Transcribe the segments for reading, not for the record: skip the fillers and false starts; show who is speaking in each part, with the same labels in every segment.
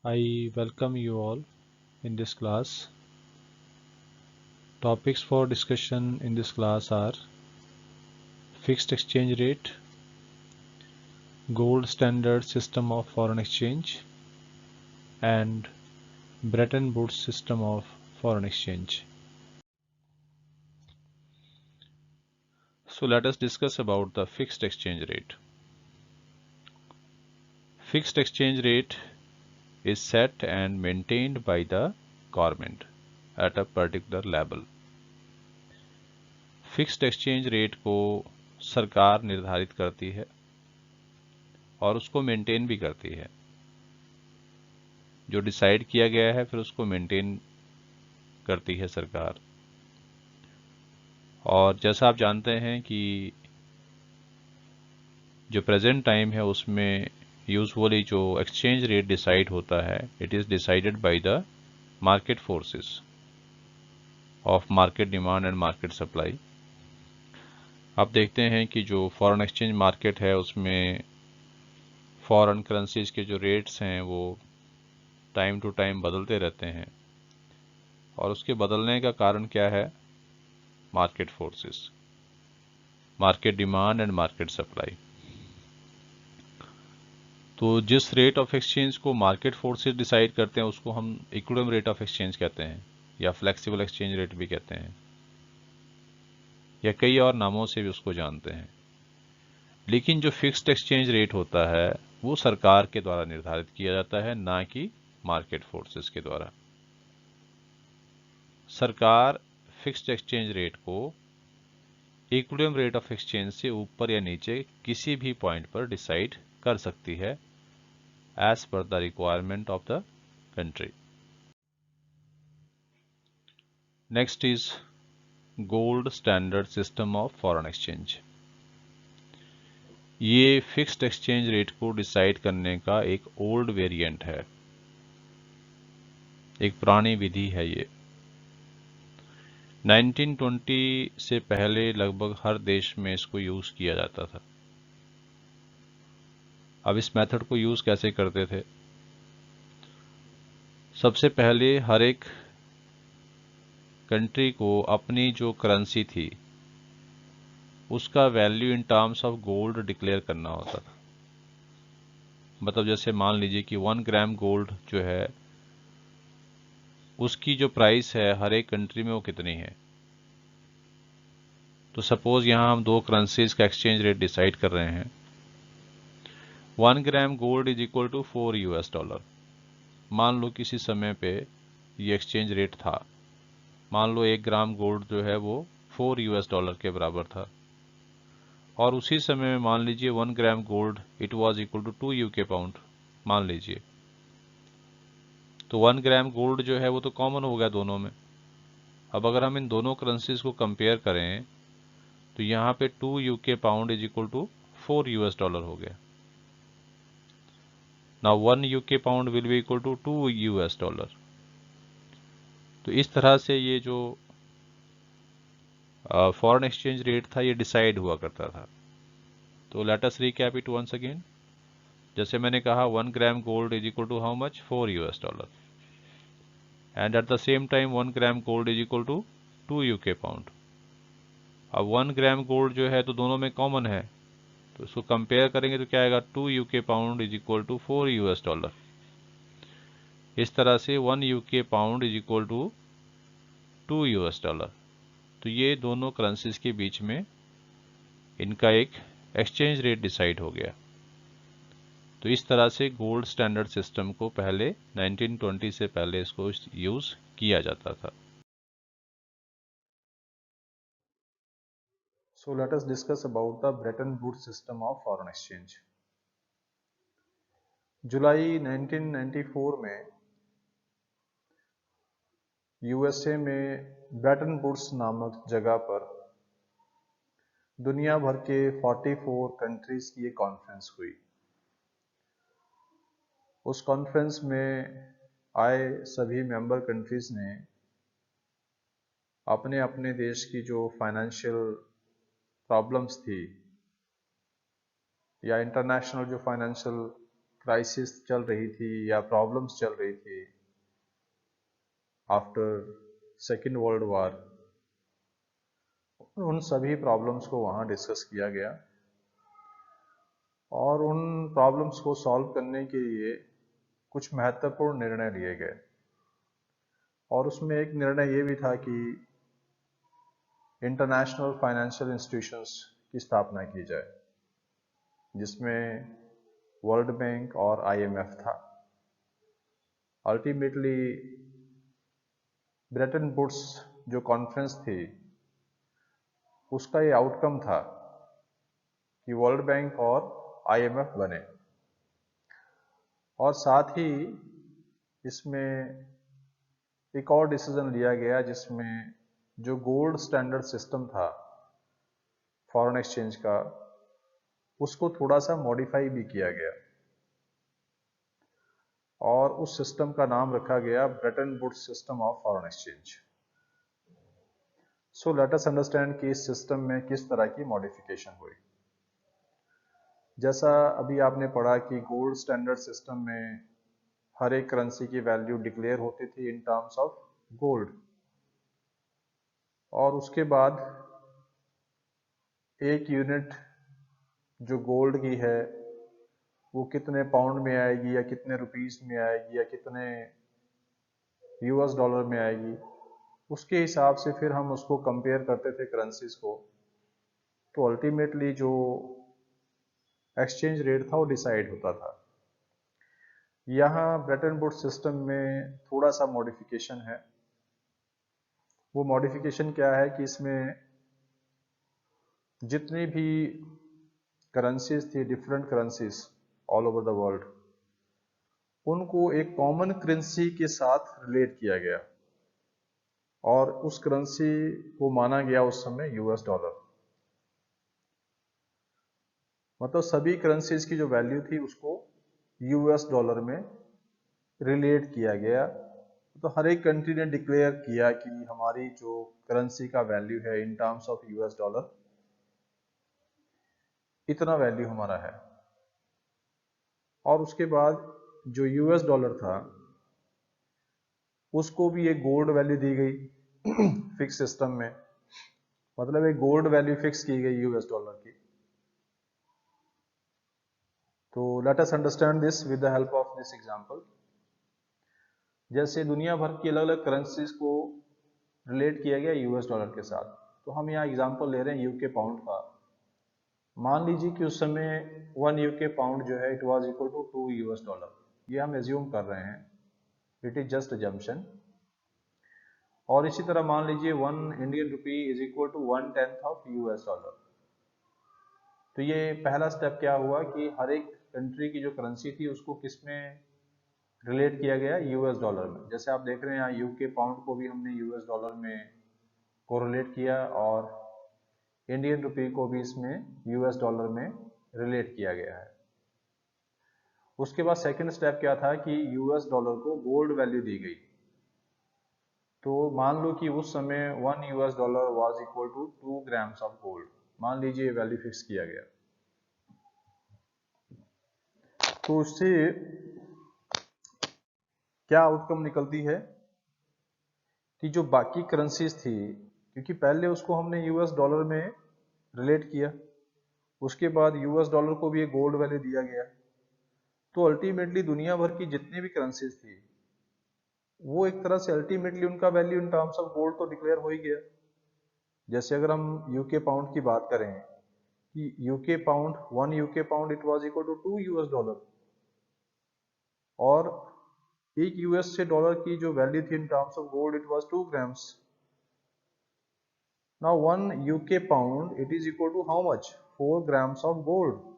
Speaker 1: I welcome you all in this class. Topics for discussion in this class are fixed exchange rate, gold standard system of foreign exchange, and Bretton Woods system of foreign exchange. So let us discuss about the fixed exchange rate. Fixed exchange rate is set and maintained by the government at a particular level. Fixed exchange rate को सरकार निर्धारित करती है और उसको maintain भी करती है। जो डिसाइड किया गया है फिर उसको मेंटेन करती है सरकार। और जैसा आप जानते हैं कि जो प्रेजेंट टाइम है उसमें यूजुअली जो एक्सचेंज रेट डिसाइड होता है it is decided by the market forces of market demand and market supply. आप देखते हैं कि जो फॉरेन एक्सचेंज मार्केट है उसमें फॉरेन करेंसीज के जो रेट्स हैं वो टाइम टू टाइम बदलते रहते हैं और उसके बदलने का कारण क्या है? Market forces, market demand and market supply. तो जिस रेट ऑफ एक्सचेंज को मार्केट फोर्सेस डिसाइड करते हैं उसको हम इक्विलिब्रियम रेट ऑफ एक्सचेंज कहते हैं या फ्लेक्सिबल एक्सचेंज रेट भी कहते हैं या कई और नामों से भी उसको जानते हैं। लेकिन जो फिक्स्ड एक्सचेंज रेट होता है वो सरकार के द्वारा निर्धारित किया जाता है, ना कि मार्केट फोर्सेस के द्वारा। सरकार फिक्स्ड एक्सचेंज रेट को इक्विलिब्रियम रेट ऑफ एक्सचेंज से ऊपर या नीचे किसी भी पॉइंट पर डिसाइड कर सकती है as per the requirement of the country. Next is gold standard system of foreign exchange. ये फिक्स्ड एक्सचेंज रेट को डिसाइड करने का एक ओल्ड वेरिएंट है, एक पुरानी विधि है ये। 1920 से पहले लगभग हर देश में इसको यूज किया जाता था। अब इस मेथड को यूज कैसे करते थे? सबसे पहले हर एक कंट्री को अपनी जो करेंसी थी उसका value in terms of gold declare करना होता था। मतलब जैसे मान लीजिए कि 1 ग्राम गोल्ड जो है उसकी जो प्राइस है हर एक कंट्री में वो कितनी है। तो सपोज यहाँ हम दो करेंसीज का एक्सचेंज रेट डिसाइड कर रहे हैं। 1 gram gold is equal to $4। मान लो किसी समय पे ये एक्सचेंज रेट था, मान लो 1 ग्राम गोल्ड जो है वो $4 के बराबर था और उसी समय में मान लीजिए 1 gram gold it was equal to 2 UK pound मान लीजिए। तो 1 ग्राम गोल्ड जो है वो तो कॉमन हो गया दोनों में। अब अगर हम इन दोनों करेंसीज को कंपेयर करें तो यहाँ पे 2 UK pound is equal to $4 हो गया। Now 1 UK pound will be equal to $2। तो इस तरह से ये जो फॉरेन एक्सचेंज रेट था ये डिसाइड हुआ करता था। तो let us recap it once again. जैसे मैंने कहा 1 gram gold is equal to how much? $4 and at the same time 1 gram gold is equal to 2 UK pound. अब 1 ग्राम गोल्ड जो है तो दोनों में कॉमन है, तो इसको कंपेयर करेंगे तो क्या आएगा? 2 UK pound is equal to $4। इस तरह से 1 UK pound is equal to $2। तो ये दोनों करेंसीज के बीच में इनका एक एक्सचेंज रेट डिसाइड हो गया। तो इस तरह से गोल्ड स्टैंडर्ड सिस्टम को पहले 1920 से पहले इसको यूज किया जाता था। So let us discuss about the Bretton Woods system of foreign exchange. जुलाई 1994 में यूएसए में ब्रेटन वुड्स नामक जगह पर दुनिया भर के 44 कंट्रीज की एक कॉन्फ्रेंस हुई। उस कॉन्फ्रेंस में आए सभी मेंबर कंट्रीज ने अपने अपने देश की जो फाइनेंशियल प्रॉब्लम्स थी या इंटरनेशनल जो फाइनेंशियल
Speaker 2: क्राइसिस चल रही थी या प्रॉब्लम्स चल रही थी आफ्टर सेकेंड वर्ल्ड वार, उन सभी प्रॉब्लम्स को वहाँ डिस्कस किया गया और उन प्रॉब्लम्स को सॉल्व करने के लिए कुछ महत्वपूर्ण निर्णय लिए गए। और उसमें एक निर्णय ये भी था कि इंटरनेशनल फाइनेंशियल इंस्टीट्यूशंस की स्थापना की जाए, जिसमें वर्ल्ड बैंक और आईएमएफ था। अल्टीमेटली ब्रेटन वुड्स जो कॉन्फ्रेंस थी, उसका ये आउटकम था कि वर्ल्ड बैंक और आईएमएफ बने। और साथ ही इसमें एक और डिसीजन लिया गया जिसमें जो गोल्ड स्टैंडर्ड सिस्टम था फॉरेन एक्सचेंज का, उसको थोड़ा सा मॉडिफाई भी किया गया और उस सिस्टम का नाम रखा गया Bretton Woods system of foreign exchange. So let us understand कि इस सिस्टम में किस तरह की मॉडिफिकेशन हुई। जैसा अभी आपने पढ़ा कि गोल्ड स्टैंडर्ड सिस्टम में हर एक करेंसी की वैल्यू डिक्लेयर होती थी इन टर्म्स ऑफ गोल्ड, और उसके बाद एक यूनिट जो गोल्ड की है वो कितने पाउंड में आएगी या कितने रुपीस में आएगी या कितने यूएस डॉलर में आएगी, उसके हिसाब से फिर हम उसको कंपेयर करते थे करेंसीज को। तो अल्टीमेटली जो एक्सचेंज रेट था वो डिसाइड होता था। यहाँ ब्रेटन वुड्स सिस्टम में थोड़ा सा मॉडिफिकेशन है। वो मॉडिफिकेशन क्या है कि इसमें जितनी भी करेंसीज थी, different currencies all over the world, उनको एक कॉमन करेंसी के साथ रिलेट किया गया और उस करेंसी को माना गया उस समय यूएस डॉलर। मतलब सभी करेंसीज की जो वैल्यू थी उसको यूएस डॉलर में रिलेट किया गया। तो हर एक कंट्री ने डिक्लेयर किया कि हमारी जो करेंसी का वैल्यू है इन टर्म्स ऑफ यूएस डॉलर, इतना वैल्यू हमारा है। और उसके बाद जो यूएस डॉलर था उसको भी एक गोल्ड वैल्यू दी गई फिक्स सिस्टम में। मतलब एक गोल्ड वैल्यू फिक्स की गई यूएस डॉलर की। तो let us understand this with the help of this example. जैसे दुनिया भर की अलग अलग करेंसीज को रिलेट किया गया यूएस डॉलर के साथ, तो हम यहाँ एग्जांपल ले रहे हैं यूके पाउंड का। मान लीजिए कि उस समय 1 यूके पाउंड जो है it was equal to 2 US dollar. ये हम एज्यूम कर रहे हैं, इट इज जस्ट अजम्पशन। और इसी तरह मान लीजिए 1 Indian rupee is equal to 1/10 of US dollar. तो ये पहला स्टेप क्या हुआ कि हर एक कंट्री की जो करेंसी थी उसको किस में रिलेट किया गया, यूएस डॉलर में। जैसे आप देख रहे हैं यहाँ यूके पाउंड को भी हमने यूएस डॉलर में कोरिलेट किया और इंडियन रुपी को भी इसमें यूएस डॉलर में रिलेट किया गया है। उसके बाद सेकंड स्टेप क्या था कि यूएस डॉलर को गोल्ड वैल्यू दी गई। तो मान लो कि उस समय 1 US dollar was equal to 2 grams of gold. मान लीजिए वैल्यू फिक्स किया गया। तो उससे क्या आउटकम निकलती है कि जो बाकी करेंसीज थी, क्योंकि पहले उसको हमने यूएस डॉलर में रिलेट किया, उसके बाद यूएस डॉलर को भी एक गोल्ड वैल्यू दिया गया, तो अल्टीमेटली दुनिया भर की जितनी भी करेंसीज थी वो एक तरह से अल्टीमेटली उनका value in terms of gold तो डिक्लेयर हो ही गया। जैसे अगर हम यूके पाउंड की बात करें कि UK pound 1 UK pound it was equal to 2 US dollar, और एक यूएस से डॉलर की जो वैल्यू थी in terms of gold it was 2 grams. Now 1 UK pound it is equal to how much, 4 grams of gold.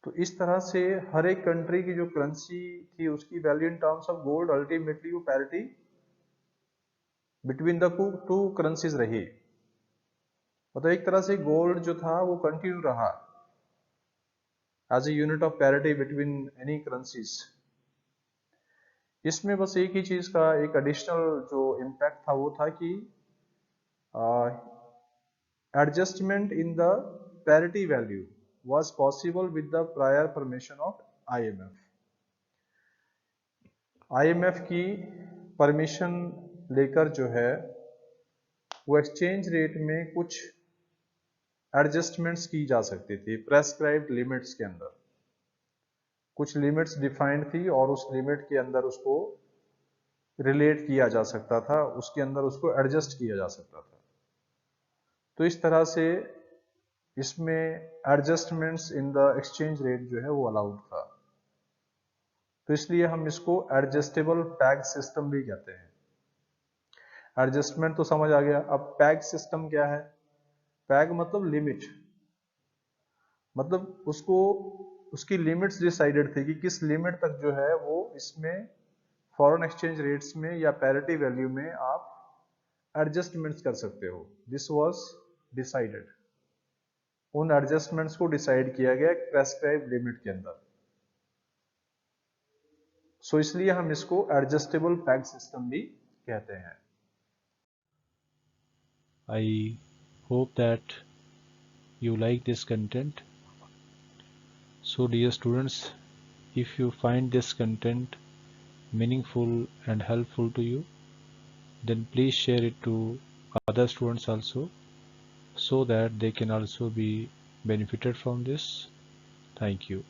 Speaker 2: तो इस तरह से हर एक कंट्री की जो करेंसी थी उसकी value in terms of gold ultimately वो parity between the two currencies रही। मतलब एक तरह से गोल्ड जो था वो कंटिन्यू रहा as a unit of parity between any currencies. इसमें बस एक ही चीज का एक एडिशनल जो इम्पैक्ट था वो था कि adjustment in the parity value was possible with the prior permission of IMF. IMF की परमिशन लेकर जो है वो एक्सचेंज रेट में कुछ एडजस्टमेंट्स की जा सकती थी प्रेस्क्राइब्ड लिमिट्स के अंदर। कुछ लिमिट्स डिफाइंड थी और उस लिमिट के अंदर उसको रिलेट किया जा सकता था, उसके अंदर उसको एडजस्ट किया जा सकता था। तो इस तरह से इसमें adjustments in the exchange rate जो है वो अलाउड था। तो इसलिए हम इसको एडजस्टेबल पैग सिस्टम भी कहते हैं। एडजस्टमेंट तो समझ आ गया, अब पैग सिस्टम क्या है? पैग मतलब लिमिट, मतलब उसको उसकी लिमिट्स डिसाइडेड थी कि किस लिमिट तक जो है वो इसमें फॉरेन एक्सचेंज रेट्स में या पैरिटी वैल्यू में आप एडजस्टमेंट्स कर सकते हो। दिस वाज डिसाइडेड, उन एडजस्टमेंट्स को डिसाइड किया गया एक प्रेस्क्राइब लिमिट के अंदर। सो इसलिए हम इसको एडजस्टेबल पैग सिस्टम भी कहते हैं।
Speaker 1: I hope that you like this content. So dear students, if you find this content meaningful and helpful to you, then please share it to other students also, so that they can also be benefited from this. Thank you.